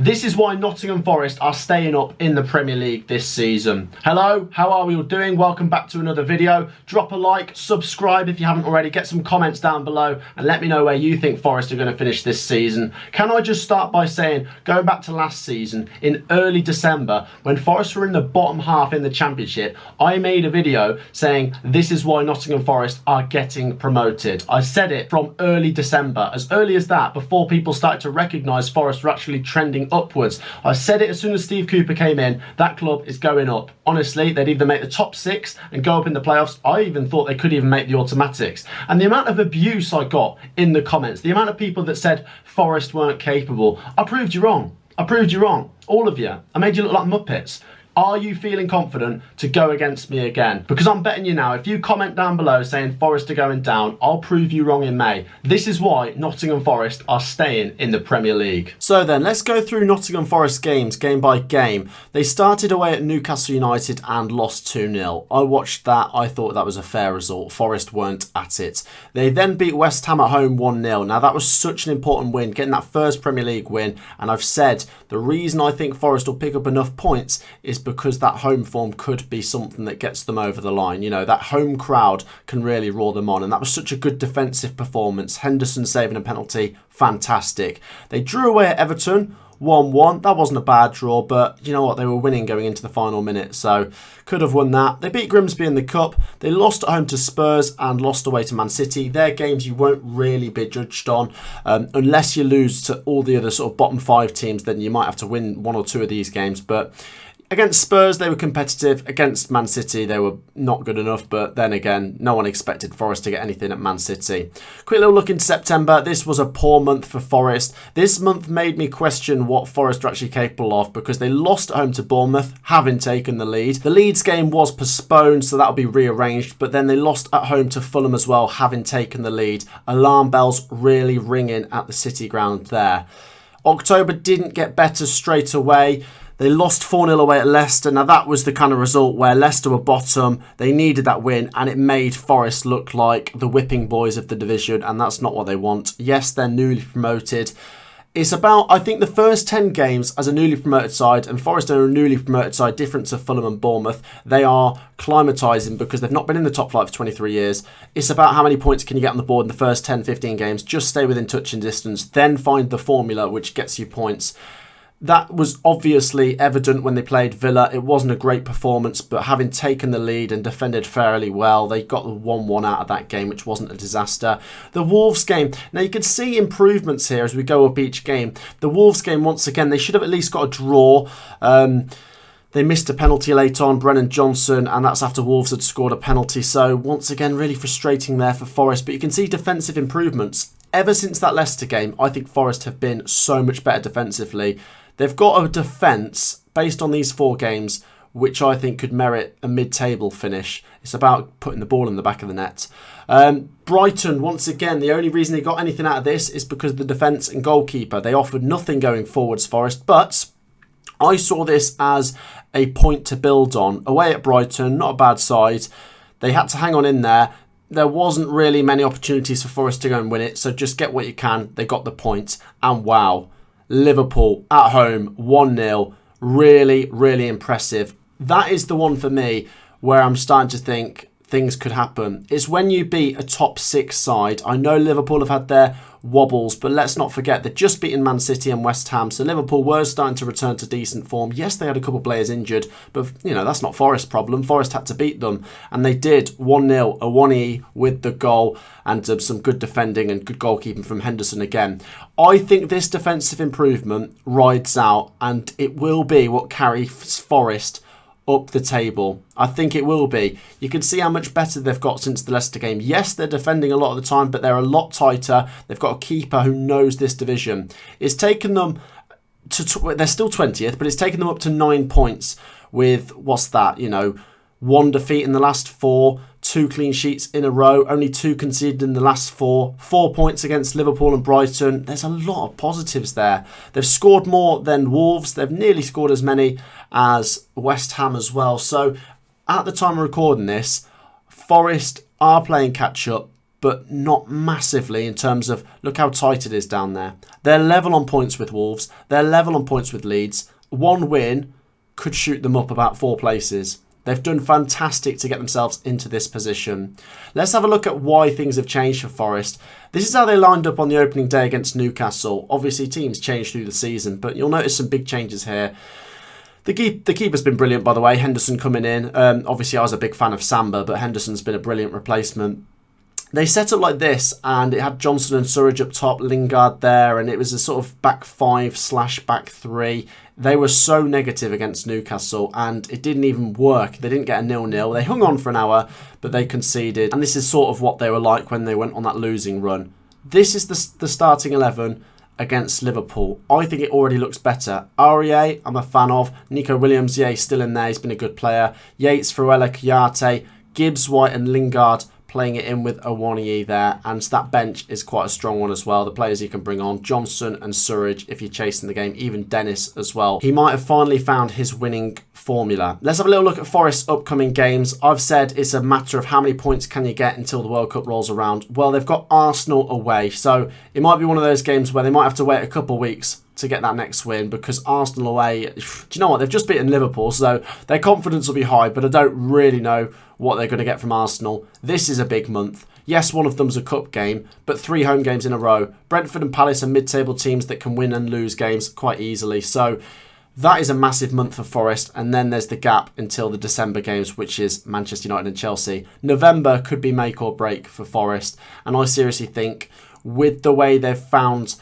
This is why Nottingham Forest are staying up in the Premier League this season. Hello, how are we all doing? Welcome back to another video. Drop a like, subscribe if you haven't already, get some comments down below and let me know where you think Forest are going to finish this season. Can I just start by saying, going back to last season, in early December, when Forest were in the bottom half in the Championship, I made a video saying this is why Nottingham Forest are getting promoted. I said it from early December, as early as that, before people started to recognise Forest were actually trending upwards. I said it as soon as Steve Cooper came in, that club is going up. Honestly, they'd either make the top 6 and go up in the playoffs. I even thought they could even make the automatics. And the amount of abuse I got in the comments, the amount of people that said Forest weren't capable, I proved you wrong. I proved you wrong. All of you. I made you look like Muppets. Are you feeling confident to go against me again? Because I'm betting you now, if you comment down below saying Forest are going down, I'll prove you wrong in May. This is why Nottingham Forest are staying in the Premier League. So then, let's go through Nottingham Forest games, game by game. They started away at Newcastle United and lost 2-0. I watched that, I thought that was a fair result. Forest weren't at it. They then beat West Ham at home 1-0. Now that was such an important win, getting that first Premier League win. And I've said the reason I think Forest will pick up enough points is because that home form could be something that gets them over the line. You know, that home crowd can really roar them on. And that was such a good defensive performance. Henderson saving a penalty, fantastic. They drew away at Everton, 1-1. That wasn't a bad draw, but you know what? They were winning going into the final minute, so could have won that. They beat Grimsby in the Cup. They lost at home to Spurs and lost away to Man City. They're games you won't really be judged on. Unless you lose to all the other sort of bottom 5 teams, then you might have to win 1 or 2 of these games. But against Spurs, they were competitive. Against Man City, they were not good enough. But then again, no one expected Forest to get anything at Man City. Quick little look into September. This was a poor month for Forest. This month made me question what Forest are actually capable of, because they lost at home to Bournemouth, having taken the lead. The Leeds game was postponed, so that'll be rearranged. But then they lost at home to Fulham as well, having taken the lead. Alarm bells really ringing at the City ground there. October didn't get better straight away. They lost 4-0 away at Leicester. Now that was the kind of result where Leicester were bottom. They needed that win and it made Forest look like the whipping boys of the division, and that's not what they want. Yes, they're newly promoted. It's about, I think, the first 10 games as a newly promoted side, and Forest are a newly promoted side, different to Fulham and Bournemouth. They are climatising because they've not been in the top flight for 23 years. It's about how many points can you get on the board in the first 10, 15 games. Just stay within touching distance, then find the formula which gets you points. That was obviously evident when they played Villa. It wasn't a great performance, but having taken the lead and defended fairly well, they got the 1-1 out of that game, which wasn't a disaster. The Wolves game, now you can see improvements here as we go up each game. The Wolves game, once again, they should have at least got a draw. They missed a penalty late on, Brennan Johnson, and that's after Wolves had scored a penalty. So once again, really frustrating there for Forest, but you can see defensive improvements. Ever since that Leicester game, I think Forest have been so much better defensively. They've got a defence based on these 4 games, which I think could merit a mid-table finish. It's about putting the ball in the back of the net. Brighton, once again, the only reason they got anything out of this is because of the defence and goalkeeper. They offered nothing going forwards, Forest, but I saw this as a point to build on. Away at Brighton, not a bad side. They had to hang on in there. There wasn't really many opportunities for Forest to go and win it, so just get what you can. They got the point, and wow. Liverpool at home, 1-0. Really, really impressive. That is the one for me where I'm starting to think things could happen. It's when you beat a top 6 side. I know Liverpool have had their wobbles, but let's not forget they've just beaten Man City and West Ham, so Liverpool were starting to return to decent form. Yes, they had a couple of players injured, but you know, that's not Forest's problem. Forest had to beat them, and they did. 1-0, a 1-E with the goal, and some good defending and good goalkeeping from Henderson again. I think this defensive improvement rides out, and it will be what carries Forest up the table. I think it will be. You can see how much better they've got since the Leicester game. Yes, they're defending a lot of the time, but they're a lot tighter. They've got a keeper who knows this division. It's taken them to, they're still 20th, but it's taken them up to 9 points with, what's that, you know, 1 defeat in the last 4, 2 clean sheets in a row, only 2 conceded in the last 4, 4 points against Liverpool and Brighton. There's a lot of positives there. They've scored more than Wolves. They've nearly scored as many as West Ham as well. So at the time of recording this, Forest are playing catch up, but not massively in terms of look how tight it is down there. They're level on points with Wolves. They're level on points with Leeds. One win could shoot them up about 4 places. They've done fantastic to get themselves into this position. Let's have a look at why things have changed for Forest. This is how they lined up on the opening day against Newcastle. Obviously, teams change through the season, but you'll notice some big changes here. The keeper's been brilliant, by the way. Henderson coming in. Obviously, I was a big fan of Samba, but Henderson's been a brilliant replacement. They set up like this, and it had Johnson and Surridge up top, Lingard there, and it was a sort of back 5/back 3. They were so negative against Newcastle, and it didn't even work. They didn't get a 0-0. They hung on for an hour, but they conceded. And this is sort of what they were like when they went on that losing run. This is the starting 11 against Liverpool. I think it already looks better. Aurier, I'm a fan of. Nico Williams, yeah, he's still in there. He's been a good player. Yates, Fruella, Kouyaté, Gibbs, White and Lingard playing it in with Awoniyi there, and that bench is quite a strong one as well. The players you can bring on, Johnson and Surridge if you're chasing the game, even Dennis as well. He might have finally found his winning formula. Let's have a little look at Forest's upcoming games. I've said it's a matter of how many points can you get until the World Cup rolls around. Well, they've got Arsenal away, so it might be one of those games where they might have to wait a couple of weeks to get that next win, because Arsenal away, do you know what, they've just beaten Liverpool, so their confidence will be high, but I don't really know what they're going to get from Arsenal. This is a big month. Yes, one of them's a cup game, but 3 home games in a row. Brentford and Palace are mid-table teams that can win and lose games quite easily, so that is a massive month for Forest, and then there's the gap until the December games, which is Manchester United and Chelsea. November could be make or break for Forest, and I seriously think with the way they've found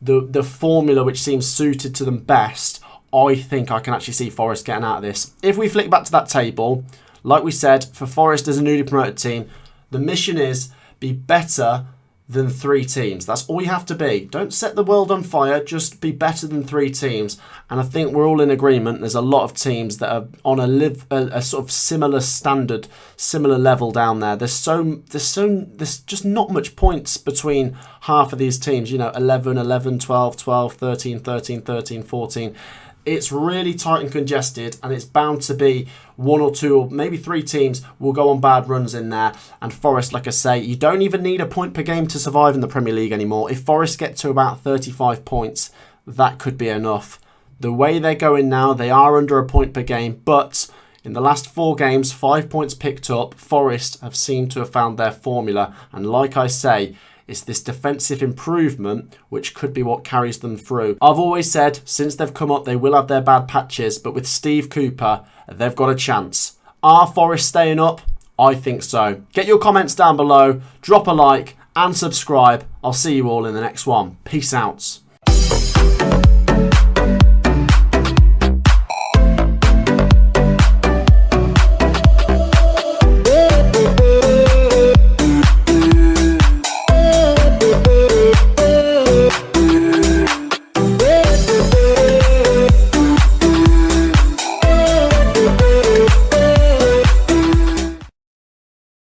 the formula which seems suited to them best, I think I can actually see Forest getting out of this. If we flick back to that table, like we said, for Forest as a newly promoted team, the mission is be better than 3 teams. That's all you have to be. Don't set the world on fire, just be better than 3 teams. And I think we're all in agreement. There's a lot of teams that are on a sort of similar standard, similar level down there. There's just not much points between half of these teams. You know, 11, 11, 12, 12, 13, 13, 13, 14. It's really tight and congested, and it's bound to be 1 or 2 or maybe 3 teams will go on bad runs in there. And Forest, like I say, you don't even need a point per game to survive in the Premier League anymore. If Forest get to about 35 points, that could be enough. The way they're going now, they are under a point per game, but in the last 4 games, 5 points picked up. Forest have seemed to have found their formula, and like I say, it's this defensive improvement which could be what carries them through. I've always said, since they've come up, they will have their bad patches, but with Steve Cooper, they've got a chance. Are Forest staying up? I think so. Get your comments down below, drop a like and subscribe. I'll see you all in the next one. Peace out.